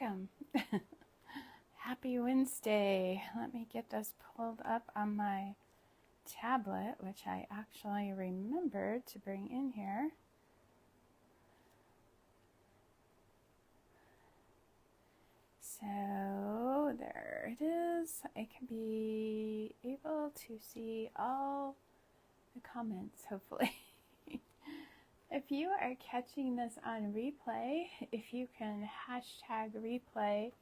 Welcome. Happy Wednesday. Let me get this pulled up on my tablet, which I actually remembered to bring in here. So there it is. I can be able to see all the comments, hopefully. If you are catching this on replay, if you can hashtag replay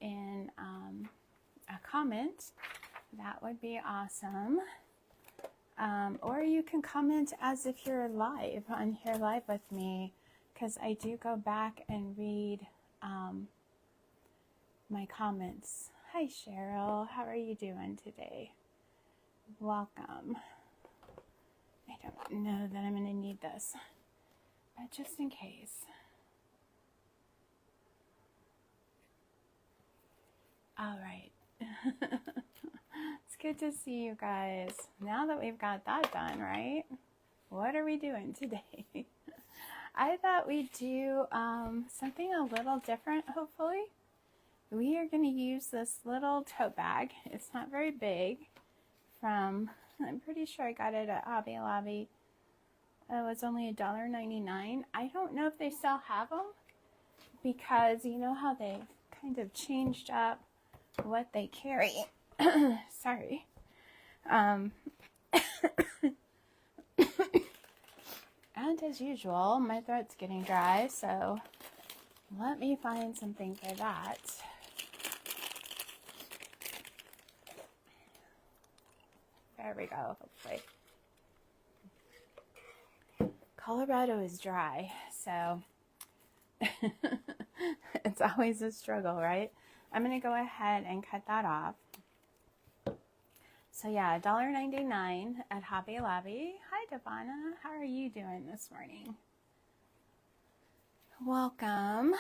in a comment, that would be awesome. Or you can comment as if you're live on here live with me, because I do go back and read my comments. Hi Cheryl, how are you doing today? Welcome. I don't know that I'm going to need this, but just in case. All right. It's good to see you guys. Now that we've got that done, right? What are we doing today? I thought we'd do something a little different, hopefully. We are going to use this little tote bag. It's not very big. I'm pretty sure I got it at Hobby Lobby. It was only $1.99. I don't know if they still have them, because you know how they kind of changed up what they carry. Sorry. And as usual, my throat's getting dry, so let me find something for that. There we go, hopefully. Colorado is dry, so it's always a struggle, right? I'm going to go ahead and cut that off. So yeah, $1.99 at Hobby Lobby. Hi, Devana. How are you doing this morning? Welcome.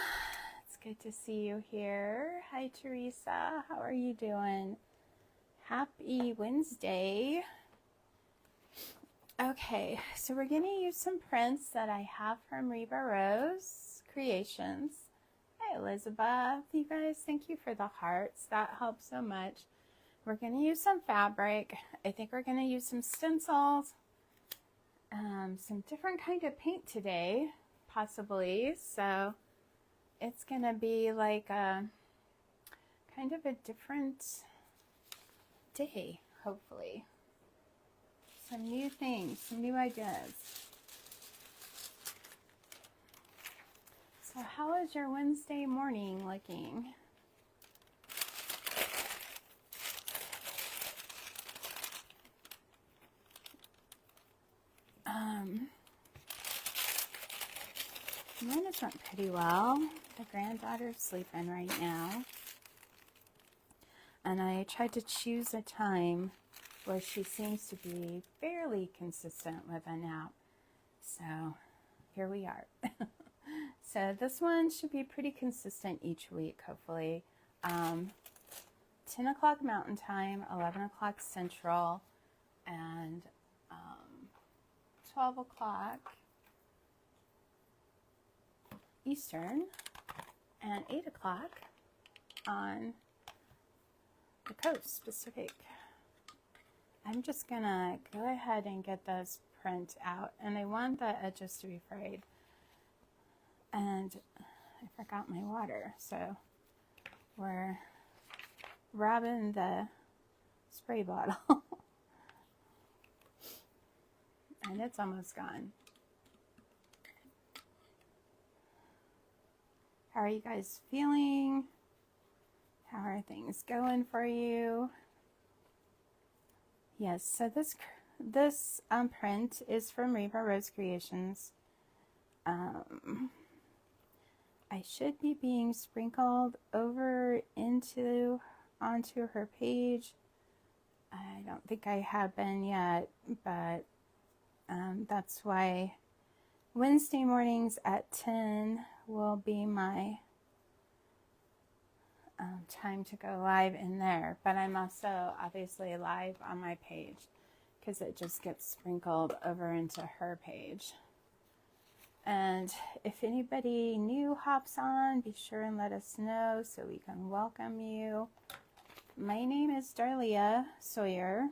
It's good to see you here. Hi, Teresa. How are you doing? Happy Wednesday. Okay, so we're going to use some prints that I have from Reba Rose Creations. Hi, Elizabeth. You guys, thank you for the hearts. That helps so much. We're going to use some fabric. I think we're going to use some stencils, some different kind of paint today, possibly. So it's going to be like a kind of a different day, hopefully. Some new things, some new ideas. So how is your Wednesday morning looking? Mine has went pretty well. The granddaughter's sleeping right now. And I tried to choose a time where she seems to be fairly consistent with a nap. So here we are. So this one should be pretty consistent each week, hopefully. 10 o'clock Mountain Time, 11 o'clock Central, and 12 o'clock Eastern, and 8 o'clock on the coast, Pacific. I'm just gonna go ahead and get this print out, and I want the edges to be frayed. And I forgot my water, so we're robbing the spray bottle. And it's almost gone. How are you guys feeling? How are things going for you? Yes, so this print is from Reba Rose Creations. I should be being sprinkled over onto her page. I don't think I have been yet, but that's why Wednesday mornings at 10 will be my time to go live in there. But I'm also obviously live on my page because it just gets sprinkled over into her page. And if anybody new hops on, be sure and let us know so we can welcome you. My name is Darlia Sawyer,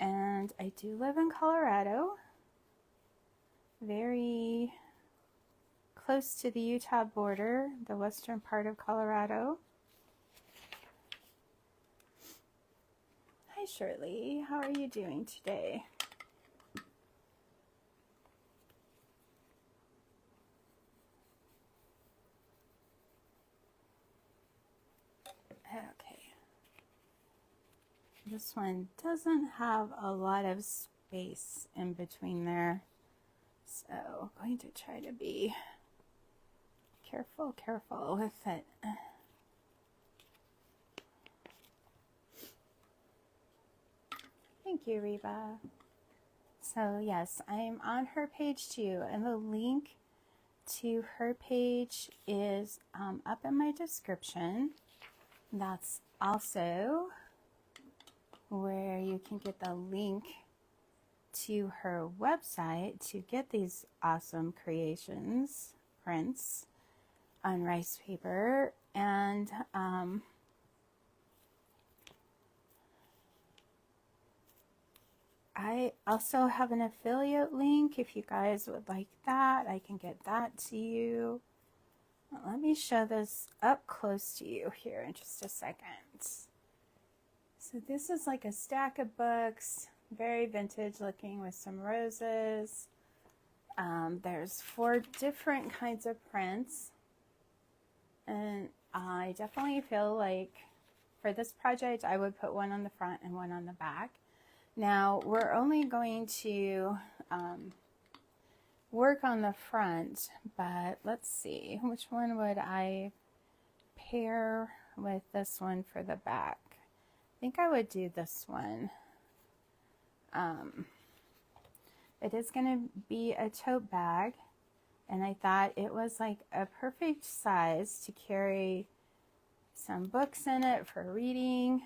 and I do live in Colorado, very close to the Utah border, the western part of Colorado. Hi Shirley, how are you doing today? Okay. This one doesn't have a lot of space in between there, so I'm going to try to be careful with it. Thank you, Reba. So yes, I'm on her page too, and the link to her page is up in my description. That's also where you can get the link to her website to get these awesome creations, prints on rice paper. And I also have an affiliate link if you guys would like that. I can get that to you. Let me show this up close to you here in just a second. So this is like a stack of books, very vintage looking with some roses. There's 4 different kinds of prints. And I definitely feel like for this project, I would put one on the front and one on the back. Now, we're only going to work on the front, but let's see, which one would I pair with this one for the back? I think I would do this one. It is going to be a tote bag, and I thought it was like a perfect size to carry some books in it for reading.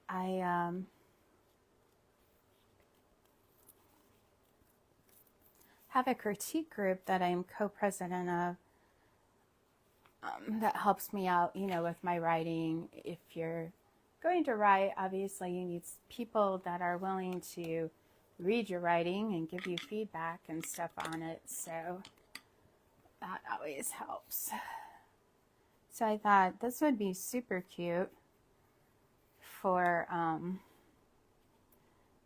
I have a critique group that I'm co-president of that helps me out, you know, with my writing. If you're going to write, obviously you need people that are willing to read your writing and give you feedback and stuff on it, so that always helps. So I thought this would be super cute for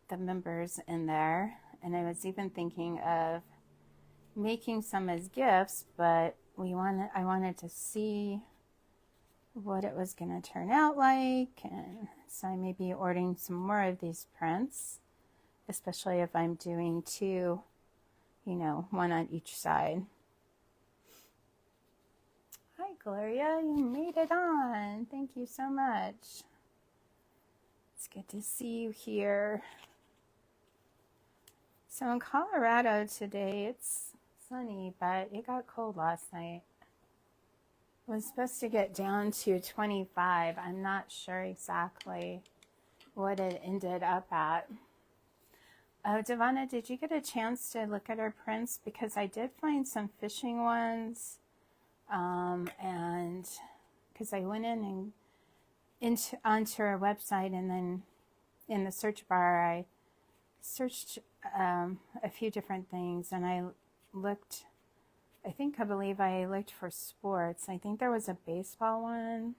the members in there, and I was even thinking of making some as gifts, but I wanted to see what it was going to turn out like, and so I may be ordering some more of these prints, especially if I'm doing 2, you know, one on each side. Hi Gloria, you made it on. Thank you so much. It's good to see you here. So in Colorado today, it's sunny, but it got cold last night. It was supposed to get down to 25. I'm not sure exactly what it ended up at. Oh, Devonna, did you get a chance to look at our prints? Because I did find some fishing ones, and because I went in and onto our website, and then in the search bar I searched a few different things, and I believe I looked for sports. I think there was a baseball one.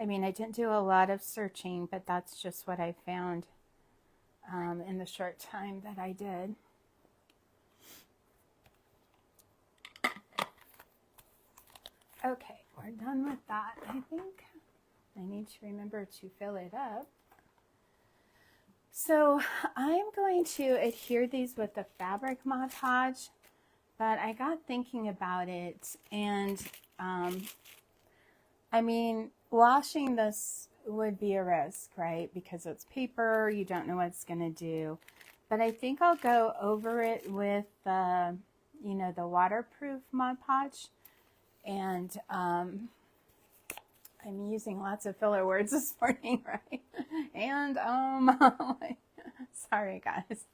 I mean, I didn't do a lot of searching, but that's just what I found in the short time that I did. Okay, we're done with that. I think I need to remember to fill it up. So I'm going to adhere these with the fabric Mod Podge, but I got thinking about it, and I mean, washing this would be a risk, right? Because it's paper, you don't know what it's going to do. But I think I'll go over it with the, you know, the waterproof Mod Podge. And I'm using lots of filler words this morning, right? And sorry guys.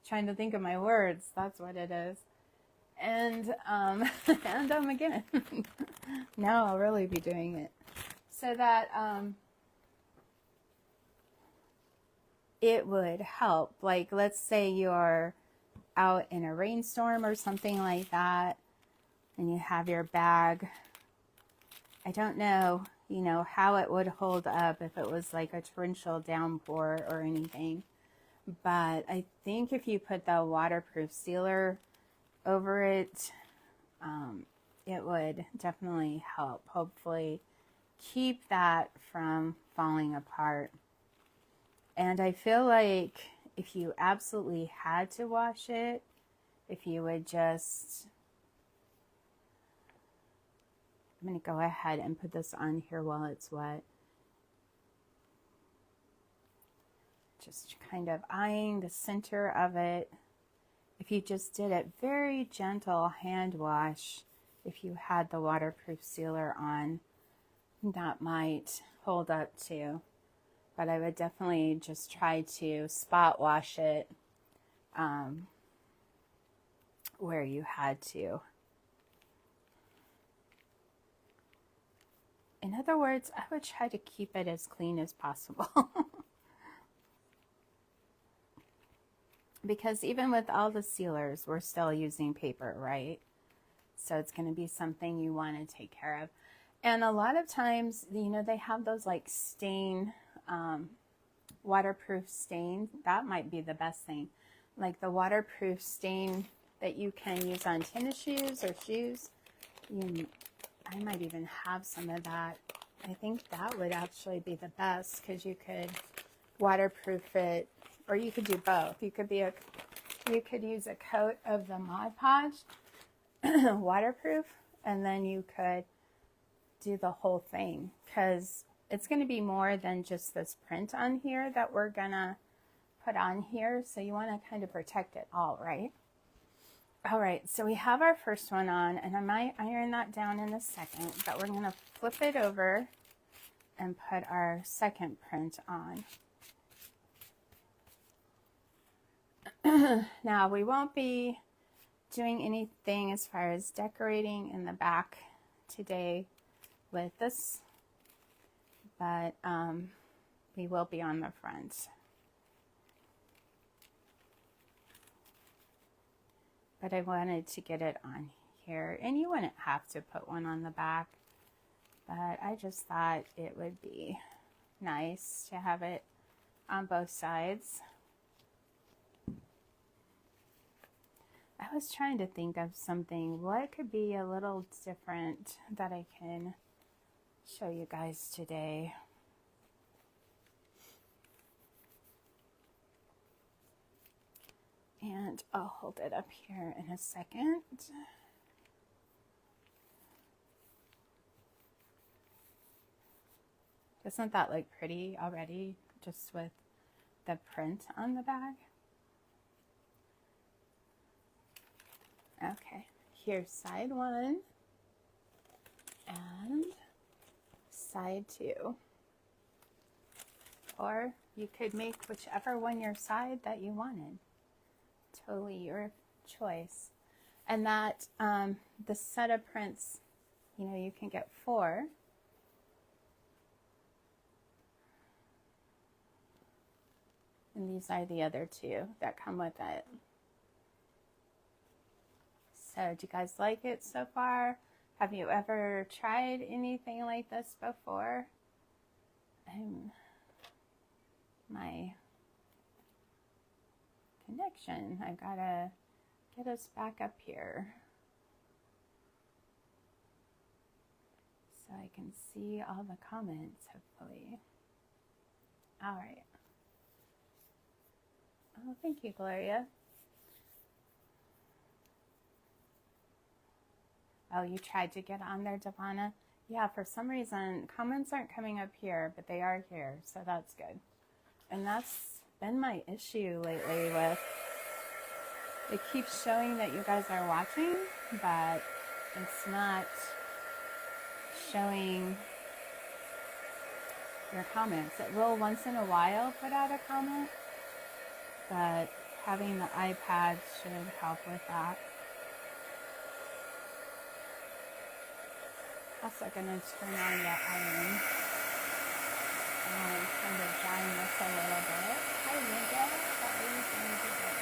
trying to think of my words. That's what it is. And again. Now I'll really be doing it. So that it would help. Like, let's say you're out in a rainstorm or something like that, and you have your bag. I don't know, you know, how it would hold up if it was like a torrential downpour or anything. But I think if you put the waterproof sealer over it, it would definitely help, hopefully keep that from falling apart. And I feel like if you absolutely had to wash it, if you would just, I'm going to go ahead and put this on here while it's wet. Just kind of eyeing the center of it. If you just did it very gentle hand wash, if you had the waterproof sealer on, that might hold up too. But I would definitely just try to spot wash it where you had to. In other words, I would try to keep it as clean as possible. Because even with all the sealers, we're still using paper, right? So it's going to be something you want to take care of. And a lot of times, you know, they have those like stain, waterproof stain. That might be the best thing. Like the waterproof stain that you can use on tennis shoes or shoes. I might even have some of that. I think that would actually be the best, because you could waterproof it, or you could do both. You could use a coat of the Mod Podge waterproof, and then you could do the whole thing, because it's going to be more than just this print on here that we're going to put on here. So you want to kind of protect it all, right? All right, so we have our first one on, and I might iron that down in a second, but we're going to flip it over and put our second print on. Now, we won't be doing anything as far as decorating in the back today with this, but we will be on the front. But I wanted to get it on here, and you wouldn't have to put one on the back, but I just thought it would be nice to have it on both sides. I was trying to think of something, what could be a little different that I can show you guys today. And I'll hold it up here in a second. Doesn't that look pretty already, just with the print on the bag? Okay, here's side one and side two. Or you could make whichever one your side that you wanted. Totally your choice. And that the set of prints, you know, you can get 4. And these are the other 2 that come with it. So do you guys like it so far? Have you ever tried anything like this before? My connection, I've got to get us back up here so I can see all the comments, hopefully. All right. Oh, thank you, Gloria. Oh, you tried to get on there, Devana? Yeah, for some reason, comments aren't coming up here, but they are here, so that's good. And that's been my issue lately with, it keeps showing that you guys are watching, but it's not showing your comments. It will once in a while put out a comment, but Having the iPad should help with that. Also gonna turn on the iron. Kind of drying this a little bit. Hi Linda, how are you doing today?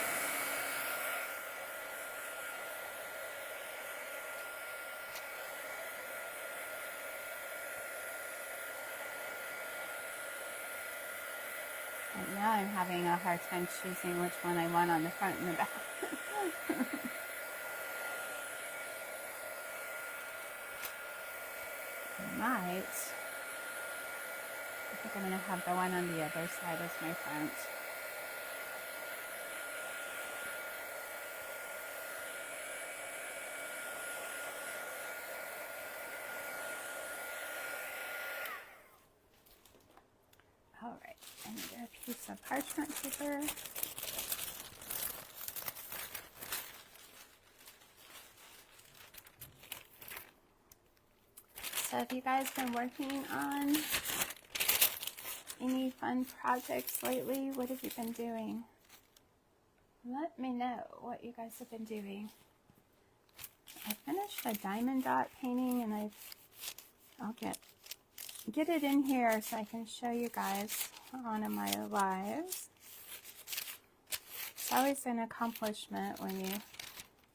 And now I'm having a hard time choosing which one I want on the front and the back. I think I'm going to have the one on the other side as my front. All right, I need a piece of parchment paper. So have you guys been working on any fun projects lately? What have you been doing? Let me know what you guys have been doing. I finished a diamond dot painting, and I'll get it in here so I can show you guys on one of my lives. It's always an accomplishment when you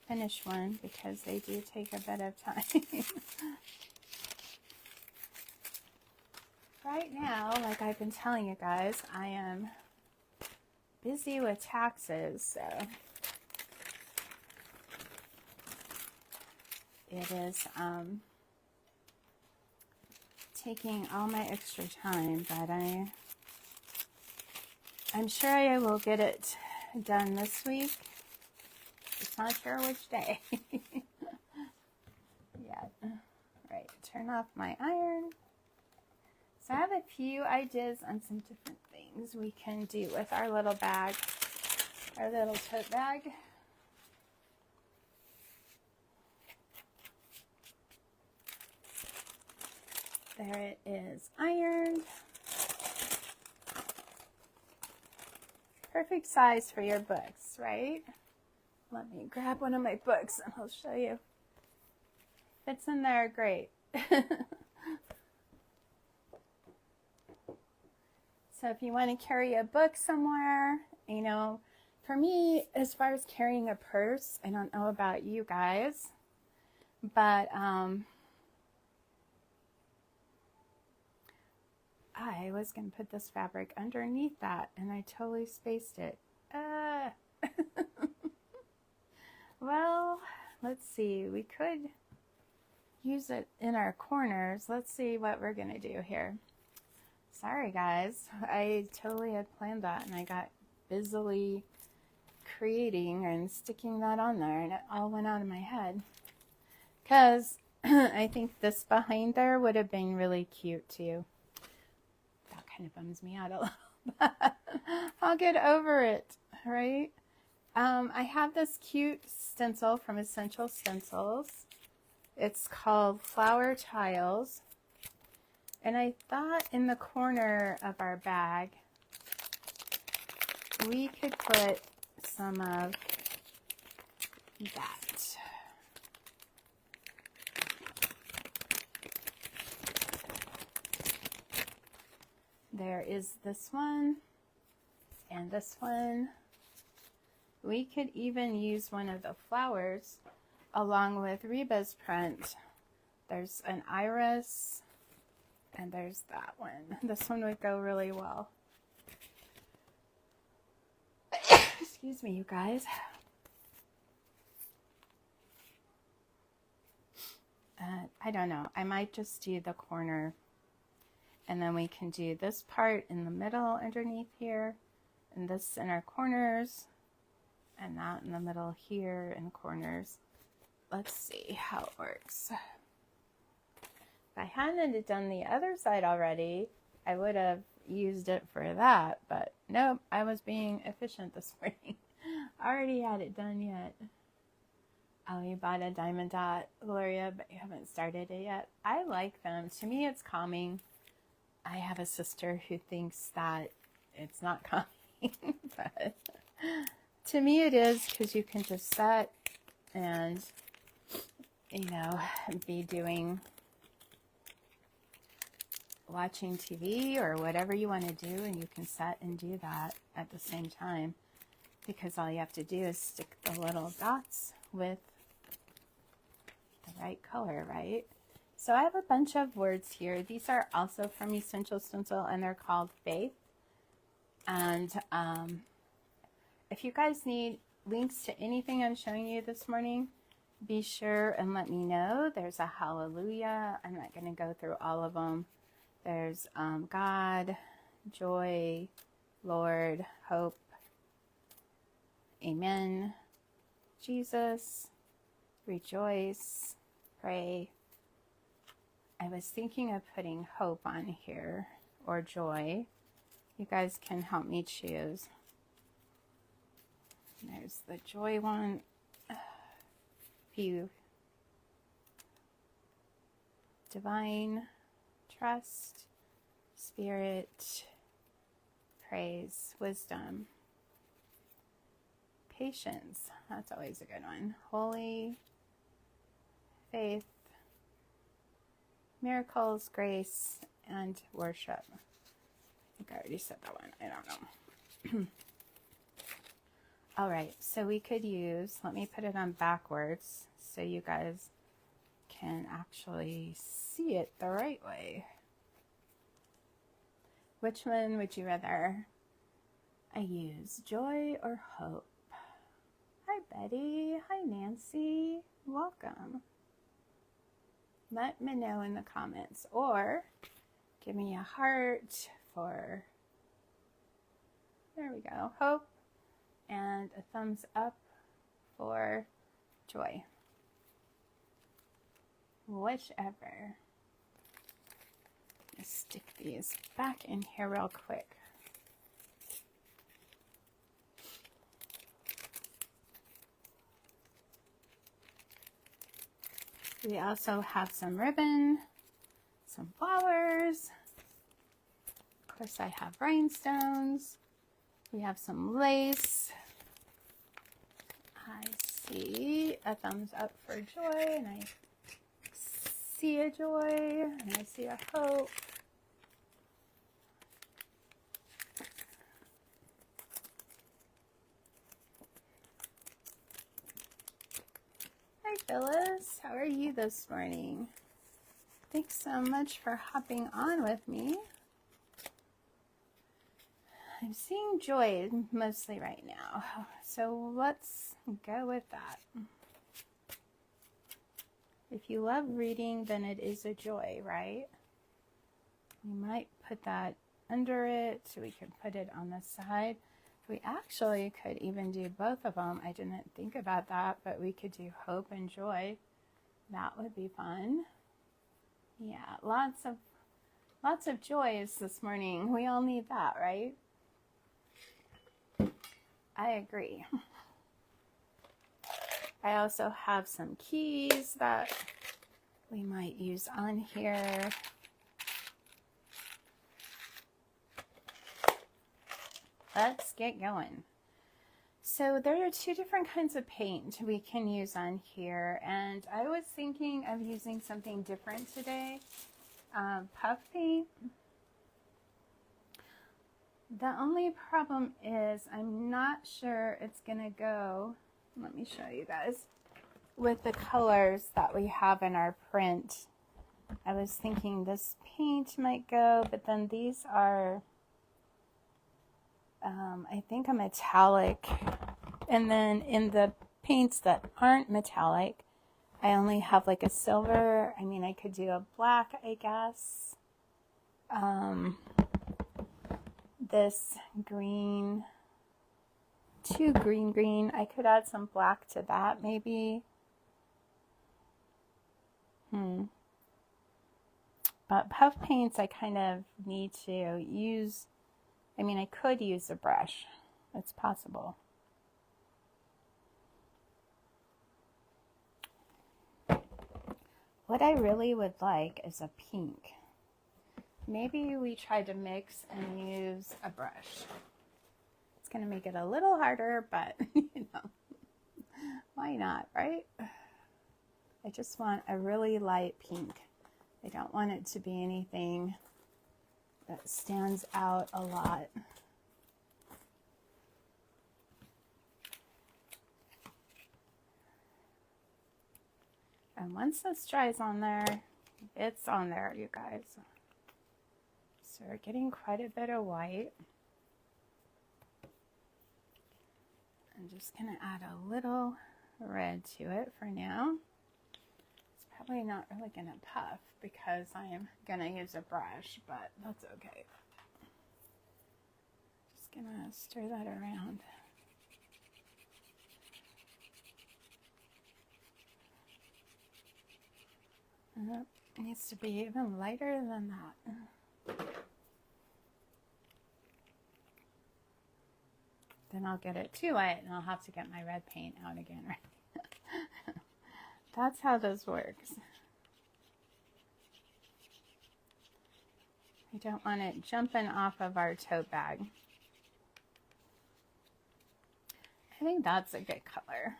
finish one because they do take a bit of time. Right now, like I've been telling you guys, I am busy with taxes, so it is taking all my extra time, but I'm sure I will get it done this week. Just not sure which day. Yeah. Right, turn off my iron. So I have a few ideas on some different things we can do with our little bag, our little tote bag. There it is, ironed. Perfect size for your books, right? Let me grab one of my books and I'll show you. Fits in there, great. So if you want to carry a book somewhere, you know, for me, as far as carrying a purse, I don't know about you guys, but I was going to put this fabric underneath that, and I totally spaced it. Well, let's see. We could use it in our corners. Let's see what we're going to do here. Sorry, guys. I totally had planned that, and I got busily creating and sticking that on there, and it all went out of my head. Because I think this behind there would have been really cute, too. That kind of bums me out a little, but I'll get over it, right? I have this cute stencil from Essential Stencils. It's called Flower Tiles. And I thought in the corner of our bag, we could put some of that. There is this one and this one. We could even use one of the flowers along with Reba's print. There's an iris. And there's that one. This one would go really well. Excuse me, you guys. I don't know. I might just do the corner. And then we can do this part in the middle underneath here. And this in our corners. And that in the middle here in corners. Let's see how it works. If I hadn't done the other side already, I would have used it for that, but nope, I was being efficient this morning. Already had it done yet. Oh, you bought a diamond dot, Gloria, but you haven't started it yet. I like them. To me, it's calming. I have a sister who thinks that it's not calming, but To me it is, because you can just set and, you know, be watching TV or whatever you want to do, and you can set and do that at the same time, because all you have to do is stick the little dots with the right color, right? So I have a bunch of words here. These are also from Essential Stencil, and they're called Faith. And if you guys need links to anything I'm showing you this morning, be sure and let me know. There's a hallelujah. I'm not going to go through all of them. There's God, joy, Lord, hope, amen, Jesus, rejoice, pray. I was thinking of putting hope on here, or joy. You guys can help me choose. There's the joy one. Divine, trust, spirit, praise, wisdom, patience. That's always a good one. Holy, faith, miracles, grace, and worship. I think I already said that one. I don't know. All right, so we could use, let me put it on backwards so you guys can actually see it the right way. Which one would you rather I use, joy or hope? Hi, Betty. Hi, Nancy. Welcome. Let me know in the comments, or give me a heart for, there we go, hope, and a thumbs up for joy. Whichever. Let's stick these back in here real quick. We also have some ribbon, some flowers. Of course, I have rhinestones. We have some lace. I see a thumbs up for joy, and I see a joy, and I see a hope. Hi, Phyllis. How are you this morning? Thanks so much for hopping on with me. I'm seeing joy mostly right now, so let's go with that. If you love reading, then it is a joy, right? We might put that under it, so we can put it on the side. We actually could even do both of them. I didn't think about that, but we could do hope and joy. That would be fun. Yeah, lots of joys this morning. We all need that, right? I agree. I also have some keys that we might use on here. Let's get going. So there are two different kinds of paint we can use on here, and I was thinking of using something different today. Puff paint. The only problem is I'm not sure it's gonna go, let me show you guys, with the colors that we have in our print. I was thinking this paint might go, but then these are I think a metallic, and then in the paints that aren't metallic, I only have like a silver. I mean, I could do a black, I guess. This green, too green. I could add some black to that maybe. But puff paints I kind of need to use. I mean, I could use a brush. It's possible. What I really would like is a pink. Maybe we try to mix and use a brush. It's going to make it a little harder, but you know, why not, right? I just want a really light pink. I don't want it to be anything that stands out a lot. And once this dries on there, it's on there, you guys. So we're getting quite a bit of white. I'm just going to add a little red to it for now. It's probably not really going to puff because I am going to use a brush, but that's okay. Just going to stir that around. It needs to be even lighter than that. Then I'll get it too white and I'll have to get my red paint out again, right? That's how this works. We don't want it jumping off of our tote bag. I think that's a good color.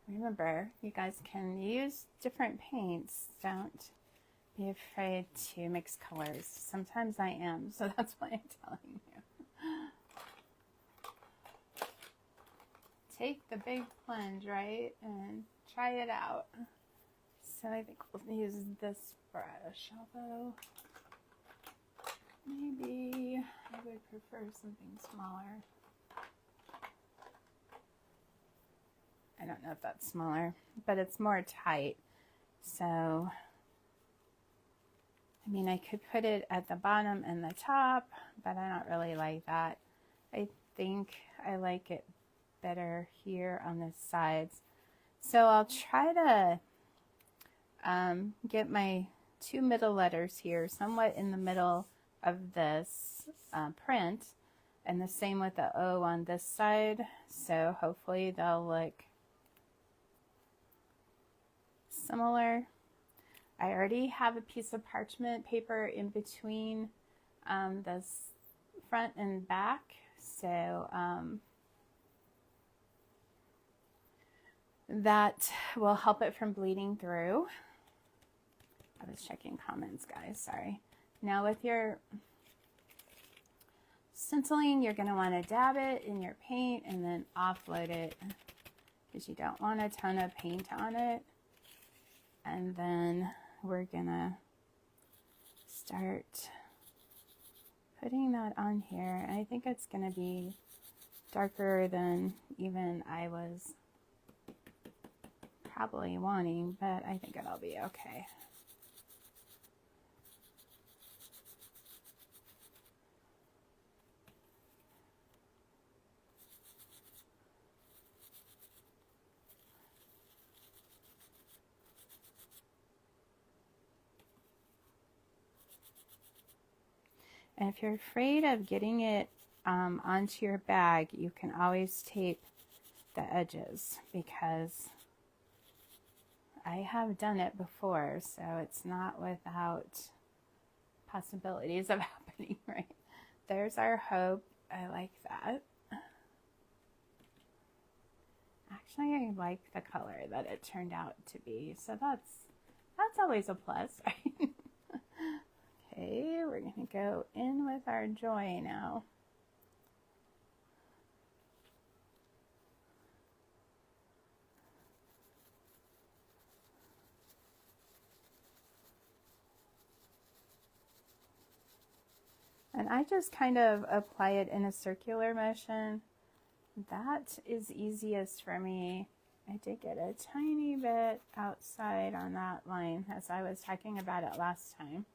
Remember, you guys can use different paints. Don't be afraid to mix colors. Sometimes I am, so that's why I'm telling you. Take the big plunge, right? And try it out. So I think we'll use this brush, although maybe I would prefer something smaller. I don't know if that's smaller, but it's more tight. So, I mean, I could put it at the bottom and the top, but I don't really like that. I think I like it better here on the sides. So I'll try to get my two middle letters here somewhat in the middle of this print, and the same with the O on this side. So hopefully they'll look similar. I already have a piece of parchment paper in between this front and back, so that will help it from bleeding through. I was checking comments, guys, sorry. Now with your stenciling, you're going to want to dab it in your paint and then offload it because you don't want a ton of paint on it. And then we're gonna start putting that on here. And I think it's gonna be darker than even I was probably wanting, but I think it'll be okay. And if you're afraid of getting it onto your bag, you can always tape the edges, because I have done it before, so it's not without possibilities of happening, right? There's our hope. I like that. Actually, I like the color that it turned out to be, so that's always a plus, right? Okay, we're going to go in with our joy now. And I just kind of apply it in a circular motion. That is easiest for me. I did get a tiny bit outside on that line as I was talking about it last time.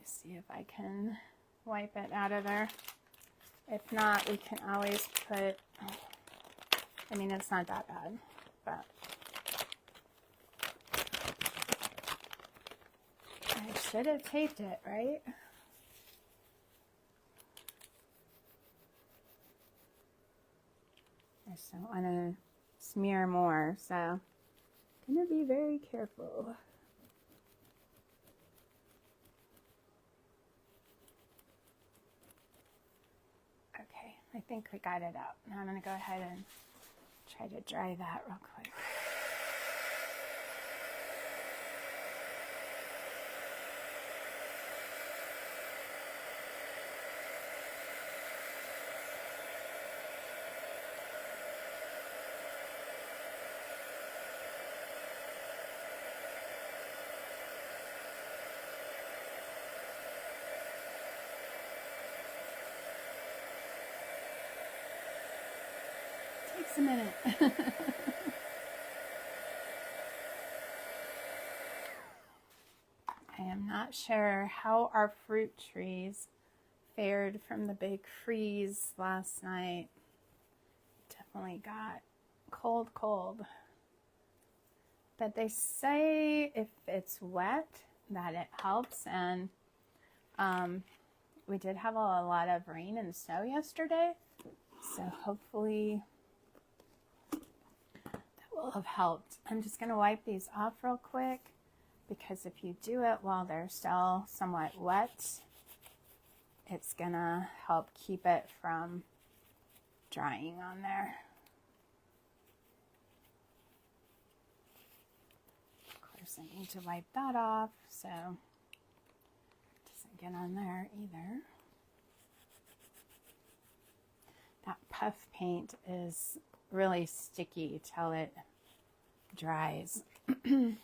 See if I can wipe it out of there. If not, we can always put, I mean, it's not that bad, but I should have taped it, right? I just don't want to smear more, so I'm going to be very careful. I think we got it out. Now I'm going to go ahead and try to dry that real quick. Takes a minute. I am not sure how our fruit trees fared from the big freeze last night. Definitely got cold. But they say if it's wet that it helps, and we did have a lot of rain and snow yesterday, so hopefully will have helped. I'm just going to wipe these off real quick, because if you do it while they're still somewhat wet, it's going to help keep it from drying on there. Of course, I need to wipe that off so it doesn't get on there either. That puff paint is really sticky till it dries. All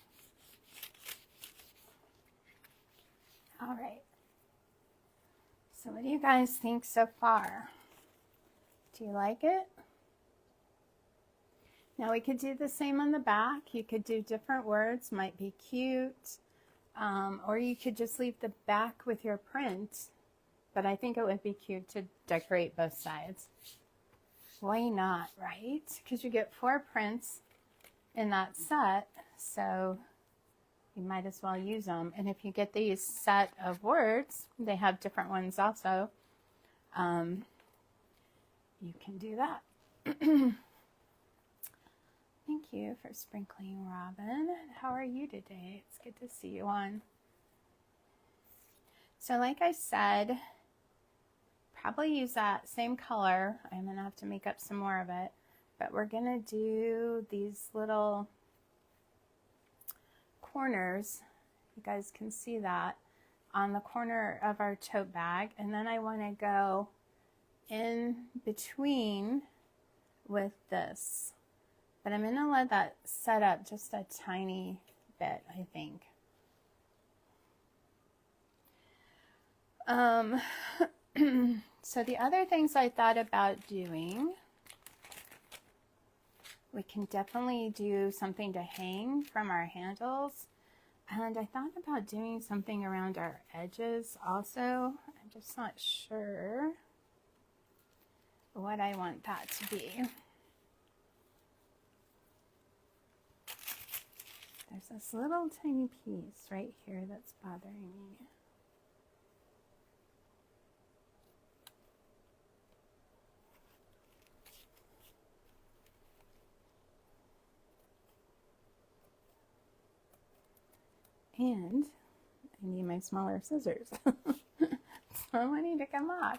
right. So what do you guys think so far? Do you like it? Now we could do the same on the back. You could do different words, might be cute. Or you could just leave the back with your print. But I think it would be cute to decorate both sides. Why not, right? Because you get 4 prints in that set, so you might as well use them. And if you get these set of words, they have different ones also, you can do that. Thank you for sprinkling, Robin. How are you today? It's good to see you on. So like I said, probably use that same color. I'm going to have to make up some more of it. But we're going to do these little corners. You guys can see that on the corner of our tote bag. And then I want to go in between with this. But I'm going to let that set up just a tiny bit, I think. So the other things I thought about doing, we can definitely do something to hang from our handles. And I thought about doing something around our edges also. I'm just not sure what I want that to be. There's this little tiny piece right here that's bothering me. And I need my smaller scissors. So I need to come off.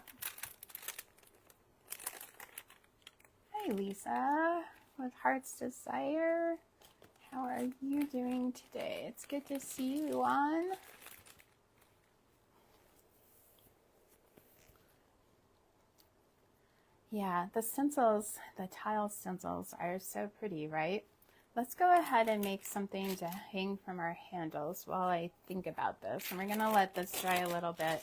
Hi Lisa, with Heart's Desire. How are you doing today? It's good to see you on. Yeah, the stencils, the tile stencils are so pretty, right? Let's go ahead and make something to hang from our handles while I think about this. And we're going to let this dry a little bit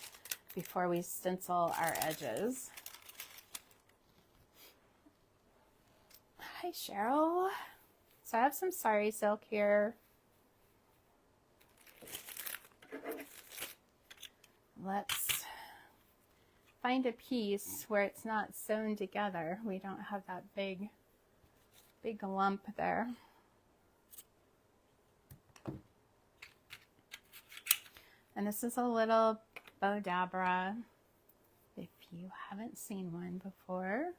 before we stencil our edges. Hi, Cheryl. So I have some sari silk here. Let's find a piece where it's not sewn together. We don't have that big lump there. And this is a little Bodabra, if you haven't seen one before.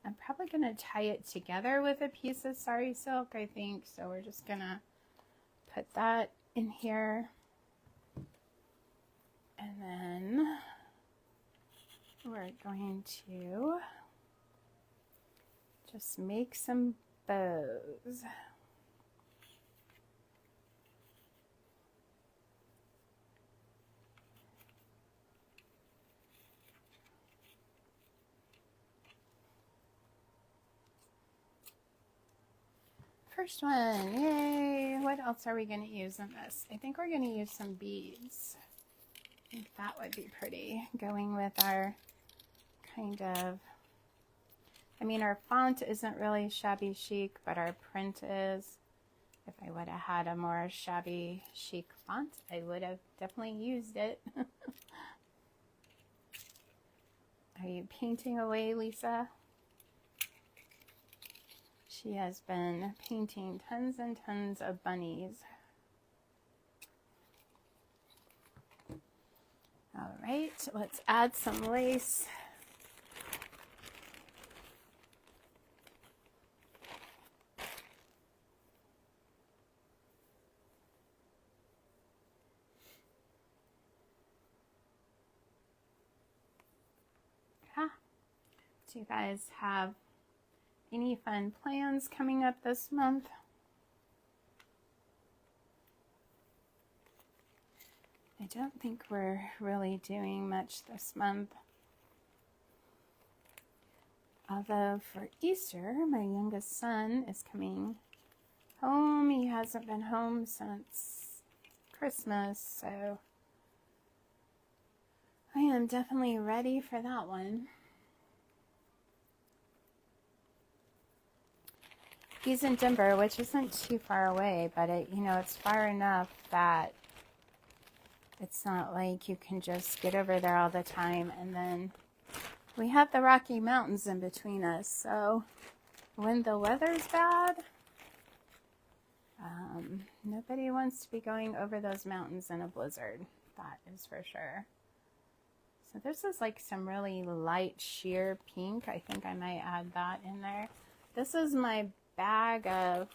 I'm probably going to tie it together with a piece of sari silk, I think. So we're just going to put that in here. And then we're going to just make some bows. First one, yay! What else are we going to use in this? I think we're going to use some beads. I think that would be pretty, going with our kind of, I mean, our font isn't really shabby chic, but our print is. If I would have had a more shabby chic font, I would have definitely used it. Are you painting away, Lisa? She has been painting tons and tons of bunnies. All right, let's add some lace. Do you guys have any fun plans coming up this month? I don't think we're really doing much this month. Although for Easter, my youngest son is coming home. He hasn't been home since Christmas, so I am definitely ready for that one. He's in Denver, which isn't too far away, but it's far enough that it's not like you can just get over there all the time. And then we have the Rocky Mountains in between us, so when the weather's bad, nobody wants to be going over those mountains in a blizzard. That is for sure. So this is like some really light sheer pink. I think I might add that in there. This is my bag of,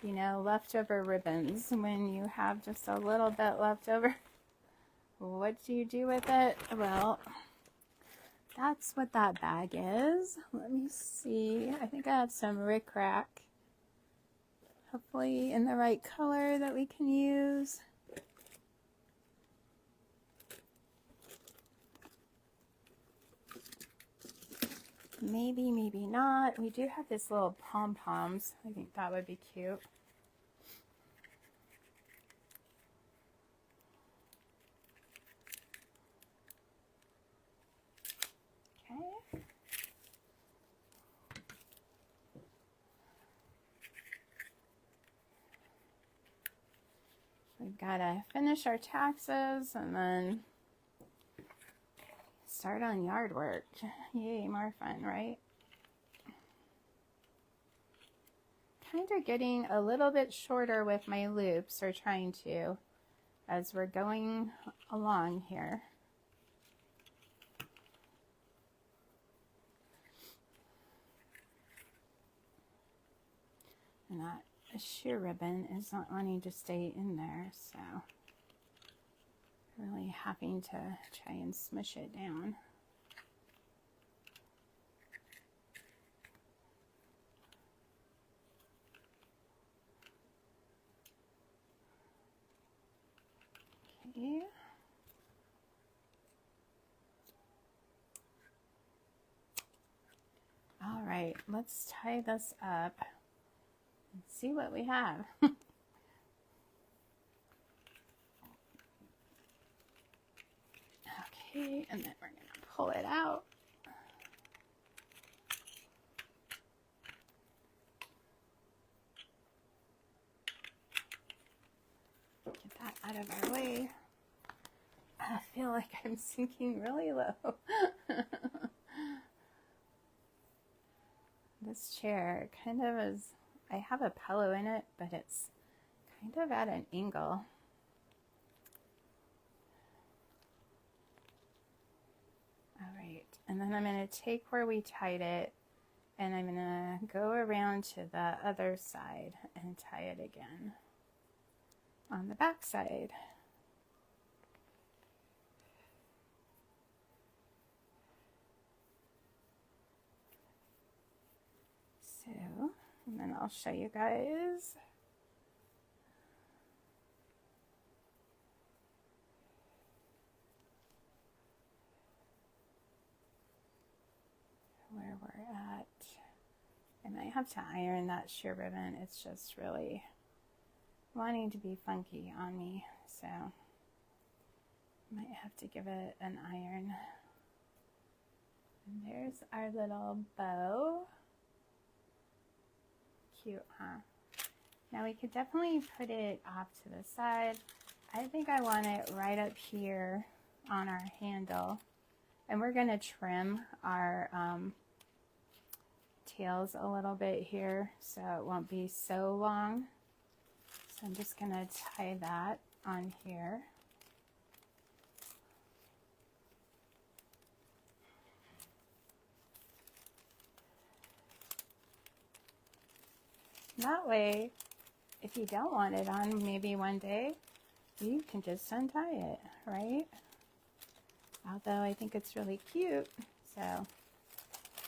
leftover ribbons. When you have just a little bit left over, what do you do with it? Well, that's what that bag is. Let me see. I think I have some rickrack, hopefully in the right color that we can use. Maybe, maybe not. We do have this little pom-poms. I think that would be cute. Okay. We've got to finish our taxes and then start on yard work. Yay, more fun, right? Kind of getting a little bit shorter with my loops, or trying to, as we're going along here. And that sheer ribbon is not wanting to stay in there, so really having to try and smush it down. Okay. All right, let's tie this up and see what we have. Okay, and then we're going to pull it out. Get that out of our way. I feel like I'm sinking really low. This chair kind of is, I have a pillow in it, but it's kind of at an angle. All right, and then I'm going to take where we tied it, and I'm going to go around to the other side and tie it again on the back side. So, and then I'll show you guys. Where we're at. I might have to iron that sheer ribbon. It's just really wanting to be funky on me, so might have to give it an iron. And there's our little bow. Cute, huh? Now we could definitely put it off to the side. I think I want it right up here on our handle. And we're going to trim our tails a little bit here so it won't be so long. So I'm just going to tie that on here. That way, if you don't want it on maybe one day, you can just untie it, right? Although I think it's really cute, so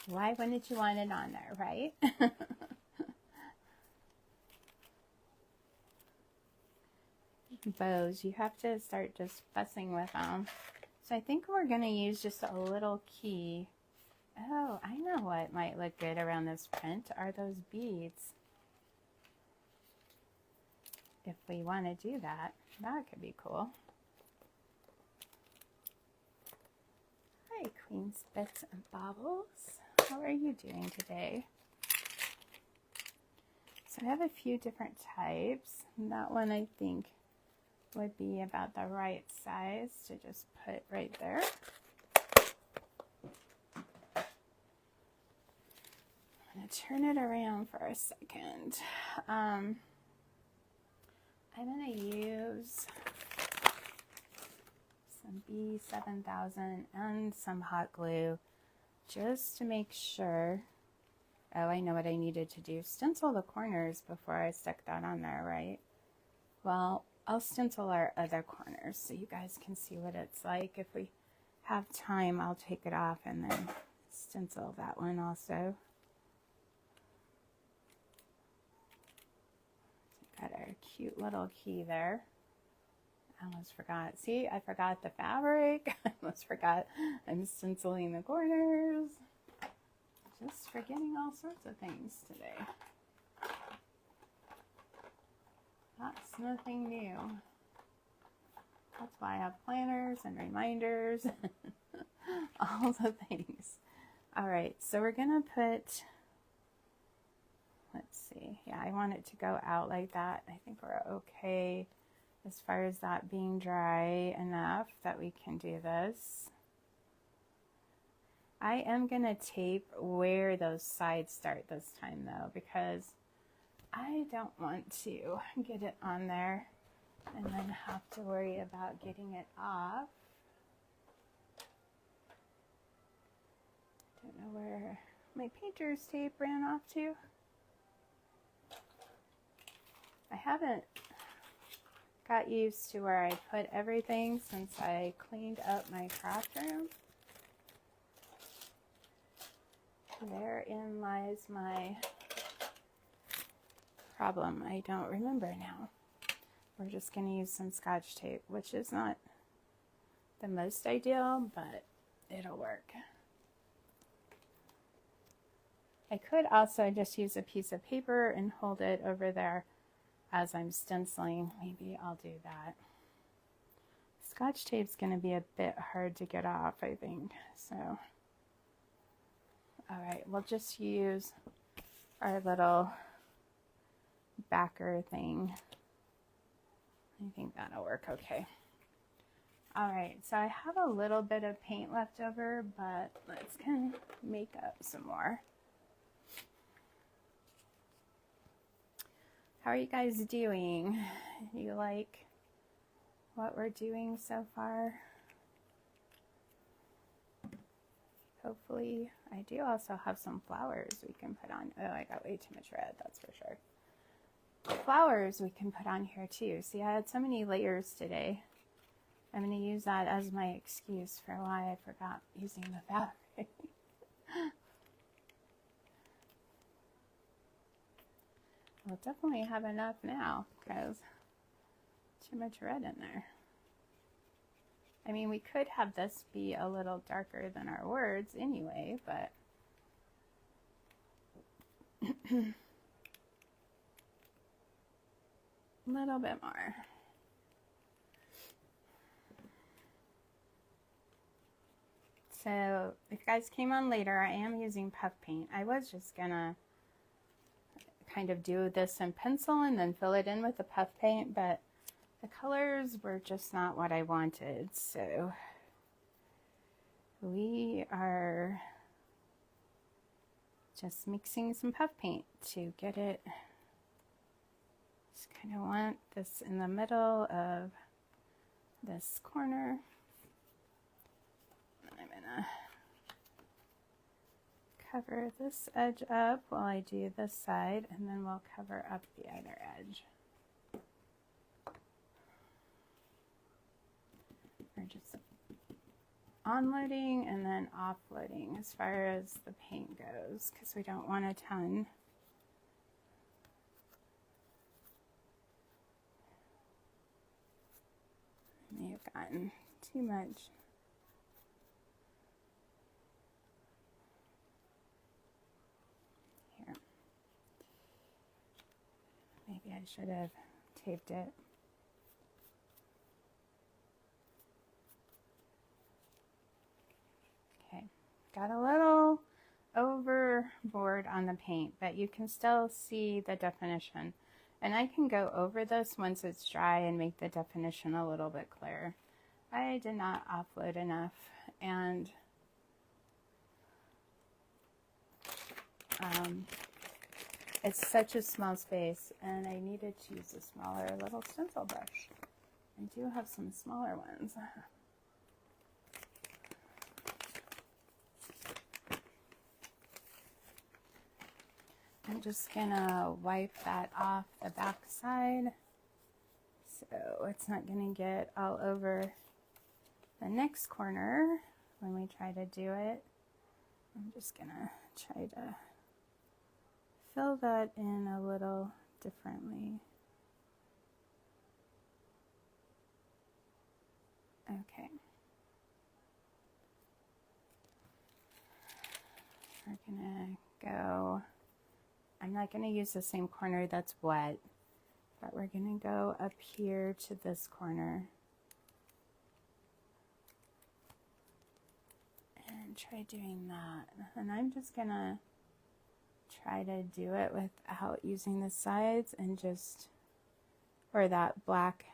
why wouldn't you want it on there, right? Bows, you have to start just fussing with them. So I think we're going to use just a little key. Oh, I know what might look good around this print are those beads. If we want to do that, that could be cool. Hi, Queen Spits and Baubles. How are you doing today? So I have a few different types. That one I think would be about the right size to just put right there. I'm going to turn it around for a second. I'm going to use some B7000 and some hot glue just to make sure. Oh, I know what I needed to do. Stencil the corners before I stick that on there, right? Well, I'll stencil our other corners so you guys can see what it's like. If we have time, I'll take it off and then stencil that one also. Got our cute little key there. I almost forgot. See, I forgot the fabric. I almost forgot I'm stenciling the corners. Just forgetting all sorts of things today. That's nothing new. That's why I have planners and reminders. All the things. All right, so we're going to put... Let's see. Yeah, I want it to go out like that. I think we're okay as far as that being dry enough that we can do this. I am going to tape where those sides start this time though, because I don't want to get it on there and then have to worry about getting it off. Don't know where my painter's tape ran off to. I haven't got used to where I put everything since I cleaned up my craft room. Therein lies my problem. I don't remember now. We're just going to use some Scotch tape, which is not the most ideal, but it'll work. I could also just use a piece of paper and hold it over there as I'm stenciling. Maybe I'll do that. Scotch tape's going to be a bit hard to get off, I think. So, all right, we'll just use our little backer thing. I think that'll work okay. All right, so I have a little bit of paint left over, but let's kind of make up some more. How are you guys doing? You like what we're doing so far? Hopefully, I do also have some flowers we can put on. Oh, I got way too much red, that's for sure. Flowers we can put on here too. See, I had so many layers today. I'm going to use that as my excuse for why I forgot using the fabric. We'll definitely have enough now because too much red in there. I mean, we could have this be a little darker than our words anyway, but a little bit more. So if you guys came on later, I am using puff paint. I was just gonna kind of do this in pencil and then fill it in with the puff paint, but the colors were just not what I wanted. So we are just mixing some puff paint to get it. Just kind of want this in the middle of this corner. I'm gonna cover this edge up while I do this side, and then we'll cover up the other edge. We're just onloading and then offloading as far as the paint goes, because we don't want a ton. May have gotten too much. Here. Maybe I should have taped it. Okay, got a little overboard on the paint, but you can still see the definition. And I can go over this once it's dry and make the definition a little bit clearer. I did not offload enough, and it's such a small space, and I needed to use a smaller little stencil brush. I do have some smaller ones. I'm just gonna wipe that off the back side so it's not gonna get all over the next corner when we try to do it. I'm just gonna try to fill that in a little differently. Okay. We're gonna go, I'm not gonna use the same corner that's wet, but we're gonna go up here to this corner and try doing that. And I'm just gonna try to do it without using the sides and just, or that black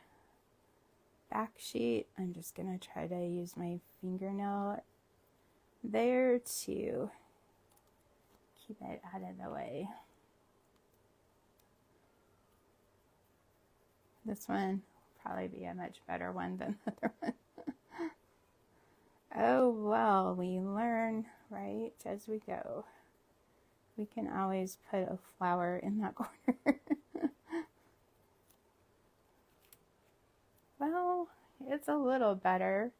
back sheet. I'm just gonna try to use my fingernail there to keep it out of the way. This one will probably be a much better one than the other one. Oh well, we learn right as we go. We can always put a flower in that corner. Well, it's a little better.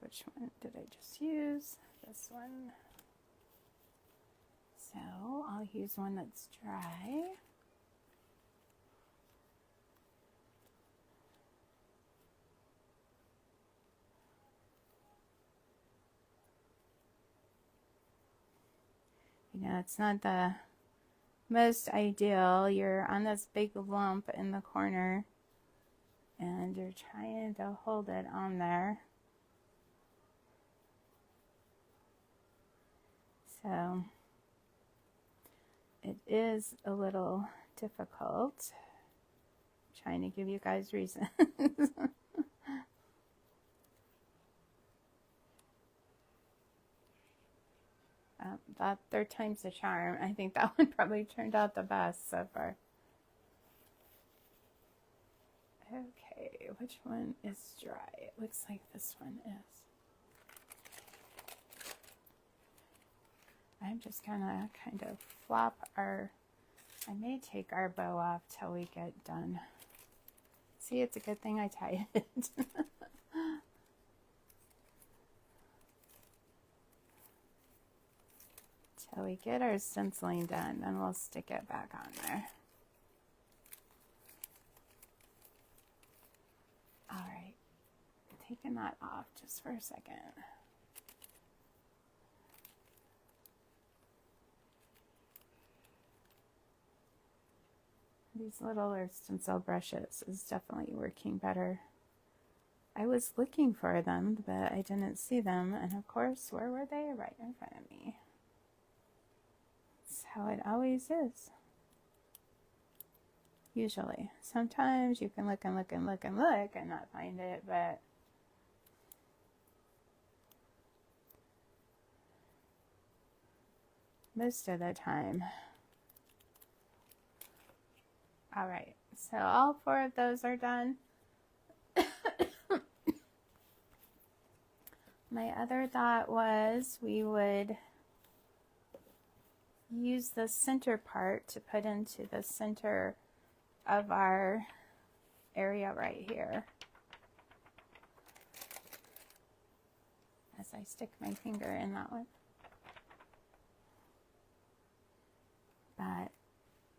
Which one did I just use? This one. So I'll use one that's dry. You know, it's not the most ideal. You're on this big lump in the corner and you're trying to hold it on there. So it is a little difficult. I'm trying to give you guys reasons. That third time's the charm. I think that one probably turned out the best so far. Okay, which one is dry? It looks like this one is. I'm just gonna kind of flop our, I may take our bow off till we get done. See, it's a good thing I tied it. Till we get our stenciling done, then we'll stick it back on there. All right, taking that off just for a second. These littler stencil brushes is definitely working better. I was looking for them, but I didn't see them, and of course, where were they? Right in front of me. That's how it always is. Usually. Sometimes you can look and look and look and look and not find it, but most of the time. All right, so all 4 of those are done. My other thought was we would use the center part to put into the center of our area right here. As I stick my finger in that one. But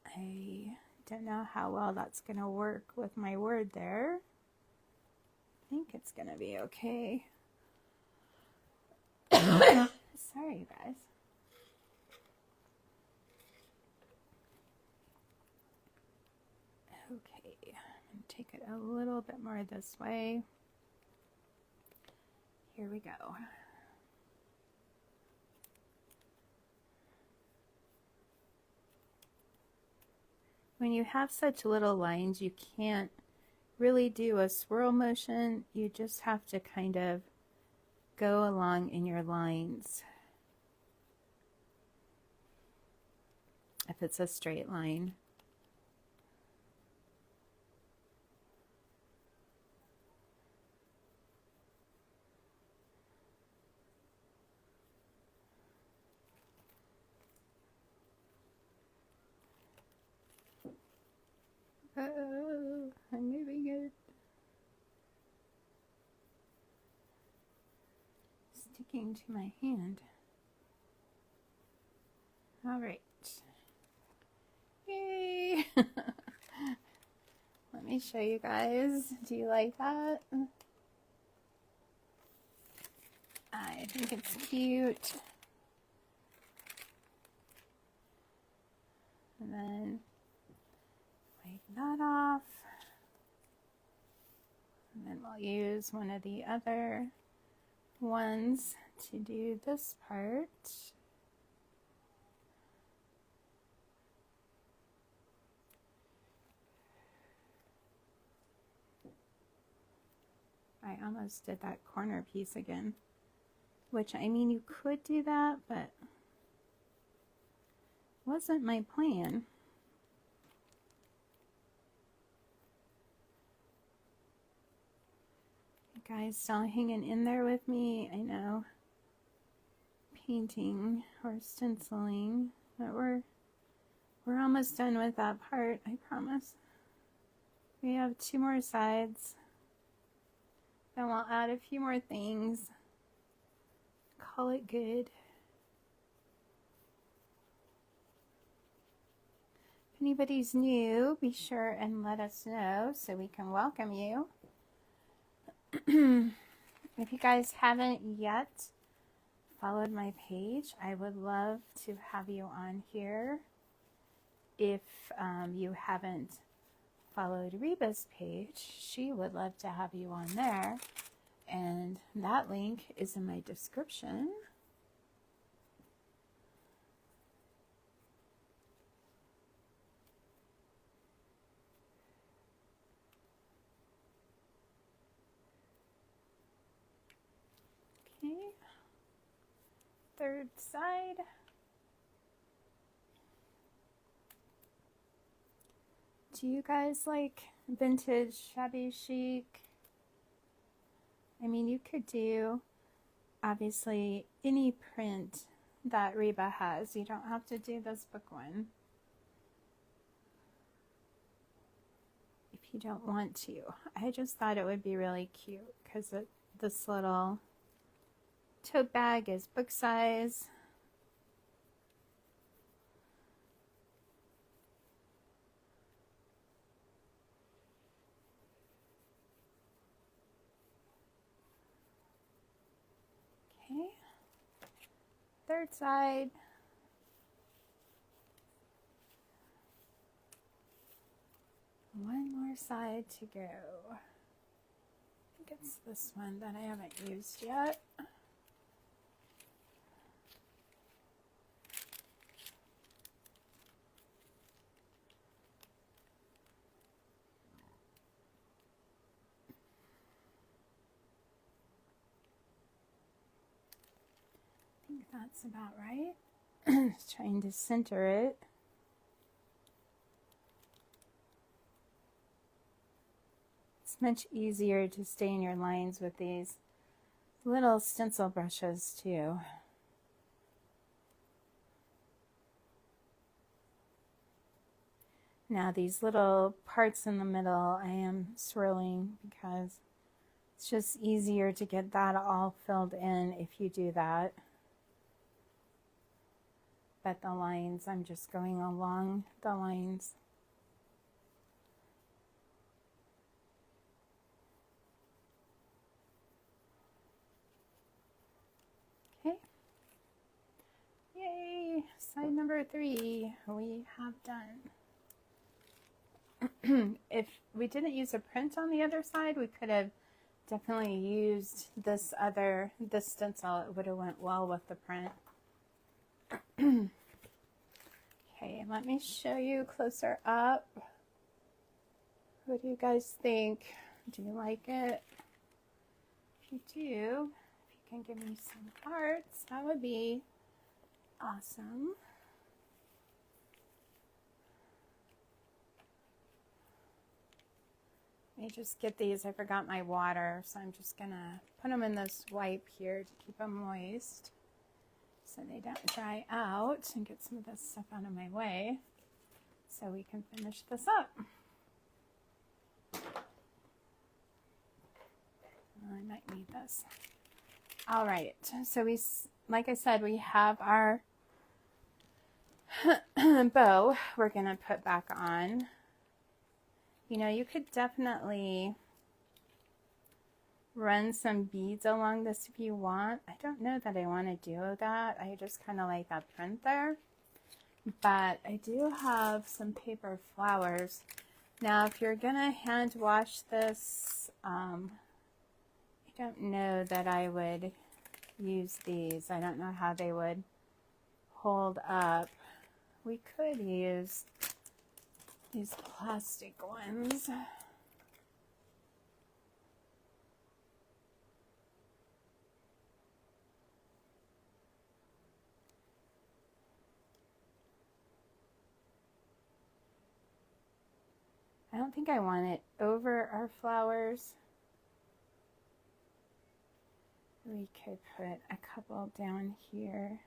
I don't know how well that's going to work with my word there. I think it's going to be okay. Sorry, guys. Okay, I'm going to take it a little bit more this way. Here we go. When you have such little lines, you can't really do a swirl motion. You just have to kind of go along in your lines. If it's a straight line. Oh, I'm moving it. Sticking to my hand. All right. Yay! Let me show you guys. Do you like that? I think it's cute. And then wipe that off. And then we'll use one of the other ones to do this part. I almost did that corner piece again, which, I mean, you could do that, but wasn't my plan. You guys still hanging in there with me? I know, painting or stenciling, but we're almost done with that part, I promise. We have 2 more sides. Then we'll add a few more things. Call it good. If anybody's new, be sure and let us know so we can welcome you. If you guys haven't yet followed my page, I would love to have you on here. If you haven't followed Reba's page, she would love to have you on there, and that link is in my description. Okay, 3rd side. Do you guys like vintage shabby chic? I mean, you could do obviously any print that Reba has. You don't have to do this book one if you don't want to. I just thought it would be really cute because this little tote bag is book size. Third side. One more side to go. I think it's this one that I haven't used yet. I think that's about right. Just trying to center it. It's much easier to stay in your lines with these little stencil brushes too. Now these little parts in the middle I am swirling because it's just easier to get that all filled in if you do that. But the lines, I'm just going along the lines. Okay. Yay! Side number 3 we have done. If we didn't use a print on the other side, we could have definitely used this stencil. It would have went well with the print. Okay, let me show you closer up. What do you guys think? Do you like it? If you do, if you can give me some hearts, that would be awesome. Let me just get these. I forgot my water, so I'm just gonna put them in this wipe here to keep them moist so they don't dry out, and get some of this stuff out of my way so we can finish this up. I might need this. All right, so like I said, we have our bow we're gonna put back on. You know, you could definitely run some beads along this if you want. I don't know that I want to do that. I just kind of like that print there. But I do have some paper flowers. Now, if you're going to hand wash this, I don't know that I would use these. I don't know how they would hold up. We could use these plastic ones. I don't think I want it over our flowers. We could put a couple down here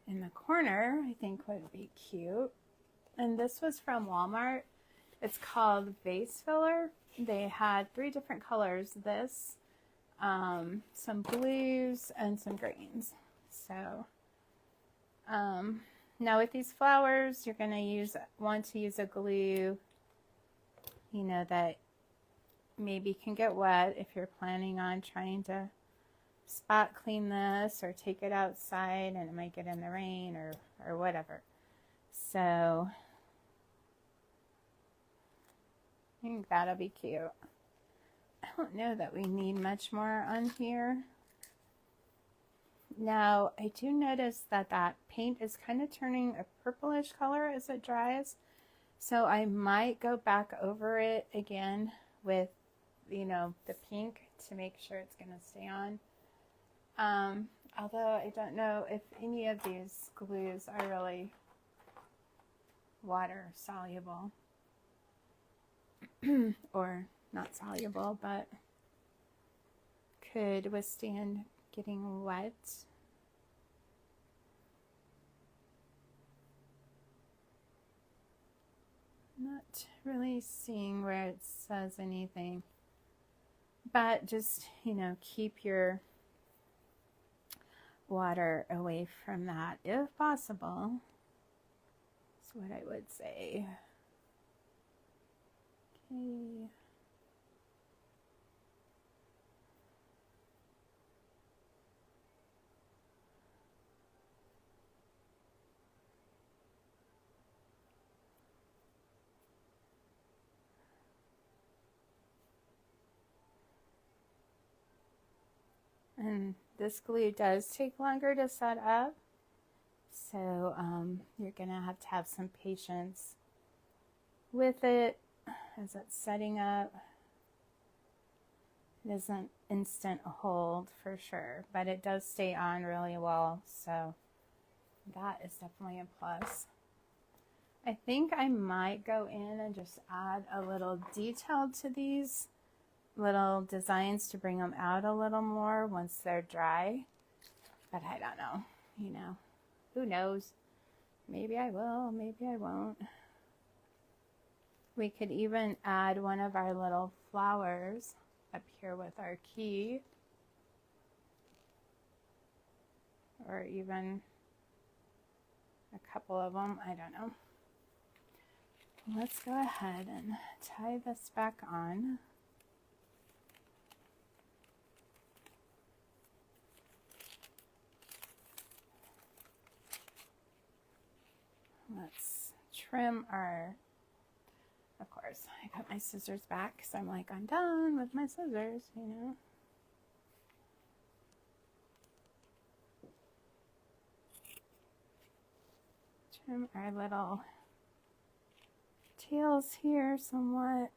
in the corner, I think would be cute. And this was from Walmart. It's called Vase Filler. They had 3 different colors. This, some blues, and some greens. So, now with these flowers, you're going to want to use a glue, you know, that maybe can get wet if you're planning on trying to spot clean this or take it outside and it might get in the rain or whatever. So I think that'll be cute. I don't know that we need much more on here. Now, I do notice that that paint is kind of turning a purplish color as it dries. So I might go back over it again with, you know, the pink to make sure it's going to stay on. Although I don't know if any of these glues are really water soluble. Or not soluble, but could withstand getting wet. Not really seeing where it says anything, but just, you know, keep your water away from that if possible. That's what I would say. Okay. And this glue does take longer to set up, so you're gonna have some patience with it as it's setting up. It isn't instant hold for sure, but it does stay on really well, so that is definitely a plus. I think I might go in and just add a little detail to these little designs to bring them out a little more once they're dry, but I don't know, you know, who knows? Maybe I will, maybe I won't. We could even add one of our little flowers up here with our key, or even a couple of them, I don't know. Let's go ahead and tie this back on. Let's trim our, of course, I got my scissors back because I'm like, I'm done with my scissors, you know. Trim our little tails here somewhat.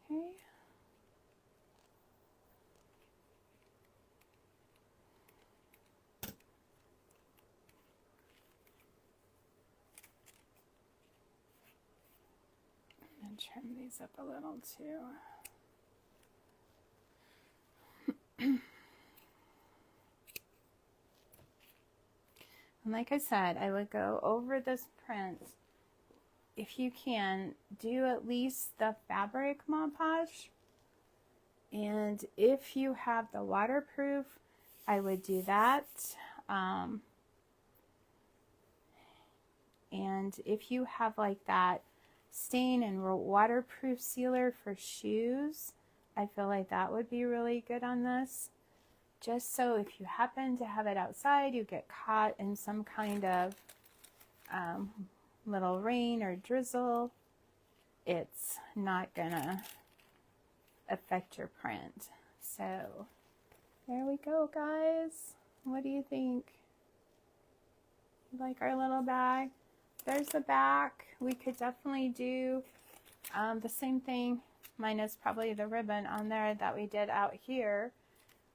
Okay. And trim these up a little too. And like I said, I would go over this print. If you can, do at least the fabric Mod Podge. And if you have the waterproof, I would do that. And if you have like that stain and waterproof sealer for shoes, I feel like that would be really good on this. Just so if you happen to have it outside, you get caught in some kind of little rain or drizzle, it's not gonna affect your print. So there we go, guys. What do you think? Like our little bag? There's the back. We could definitely do the same thing, minus probably the ribbon on there that we did out here.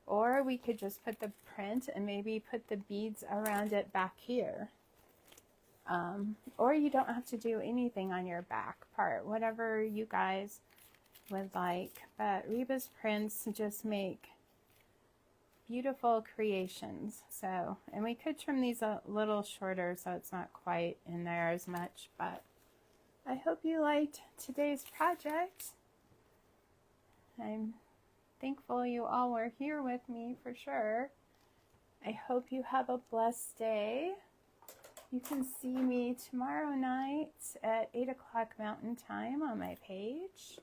Or we could just put the print and maybe put the beads around it back here. Or you don't have to do anything on your back part, whatever you guys would like. But Reba's prints just make beautiful creations. So, and we could trim these a little shorter so it's not quite in there as much, but I hope you liked today's project. I'm thankful you all were here with me for sure. I hope you have a blessed day. You can see me tomorrow night at 8 o'clock Mountain Time on my page.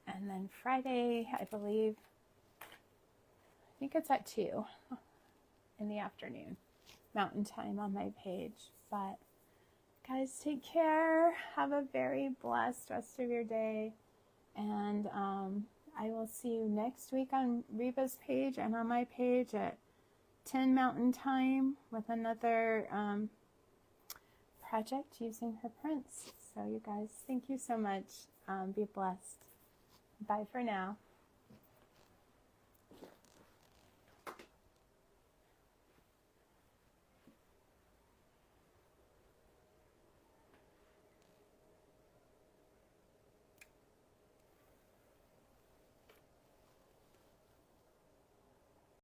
And then Friday, I believe, I think it's at 2 in the afternoon Mountain Time on my page. But guys, take care. Have a very blessed rest of your day. And I will see you next week on Reba's page and on my page at 10 Mountain Time with another project using her prints. So you guys, thank you so much. Be blessed. Bye for now.